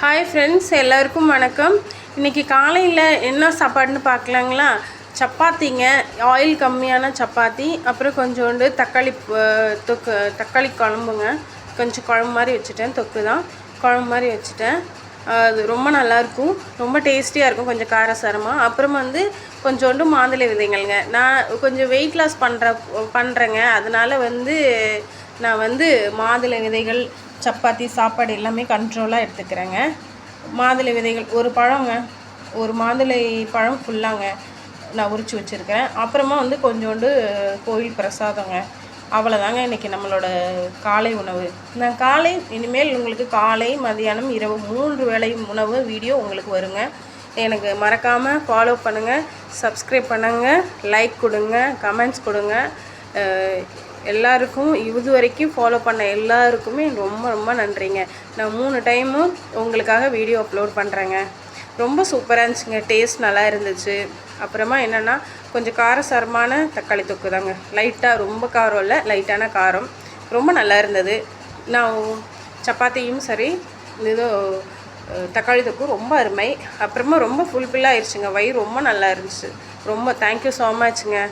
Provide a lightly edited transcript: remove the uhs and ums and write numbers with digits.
Hi friends, எல்லாருக்கும் வணக்கம். இன்றைக்கி காலையில் என்ன சாப்பாடுன்னு பார்க்கலாங்களா? சப்பாத்திங்க, ஆயில் கம்மியான சப்பாத்தி, அப்புறம் கொஞ்சோண்டு தக்காளி குழம்புங்க. கொஞ்சம் குழம்பு மாதிரி வச்சுட்டேன், தொக்கு தான் குழம்பு மாதிரி வச்சுட்டேன். அது ரொம்ப நல்லாயிருக்கும், ரொம்ப டேஸ்டியாக இருக்கும், கொஞ்சம் காரசாரமாக. அப்புறம் கொஞ்சோண்டு மாதுளை விதைங்கள்ங்க. நான் கொஞ்சம் வெயிட் லாஸ் பண்ணுறேங்க. அதனால் நான் மாதுளை விதைகள், சப்பாத்தி, சாப்பாடு எல்லாமே கண்ட்ரோலாக எடுத்துக்கிறேங்க. மாதுளை விதைகள் ஒரு பழங்க, ஒரு மாதுளை பழம் ஃபுல்லாங்க நான் உரித்து வச்சுருக்கேன். அப்புறமா கொஞ்சோண்டு கோயில் பிரசாதங்க. அவ்வளோதாங்க இன்றைக்கி நம்மளோட காலை உணவு. நான் இனிமேல் உங்களுக்கு காலை, மதியானம், இரவு 3 வேளை உணவு வீடியோ உங்களுக்கு வருங்க. எனக்கு மறக்காமல் ஃபாலோ பண்ணுங்கள், சப்ஸ்கிரைப் பண்ணுங்கள், லைக் கொடுங்க, கமெண்ட்ஸ் கொடுங்க. எல்லாருக்கும் இது வரைக்கும் ஃபாலோ பண்ண எல்லாருக்குமே ரொம்ப ரொம்ப நன்றிங்க. நான் 3 டைமும் உங்களுக்காக வீடியோ அப்லோட் பண்ணுறேங்க. ரொம்ப சூப்பராக இருந்துச்சுங்க, டேஸ்ட் நல்லா இருந்துச்சு. அப்புறமா என்னென்னா கொஞ்சம் காரசாரமான தக்காளி தொக்கு தாங்க. லைட்டாக, ரொம்ப காரம் இல்லை, லைட்டான காரம், ரொம்ப நல்லா இருந்தது. நான் சப்பாத்தியும் சரி, ஏதோ தக்காளி தொக்கு ரொம்ப அருமை. அப்புறமா ரொம்ப ஃபுல்ஃபில்லாக ஆயிடுச்சுங்க, வயிறு ரொம்ப நல்லா இருந்துச்சு. ரொம்ப தேங்க்யூ ஸோ மச்ங்க.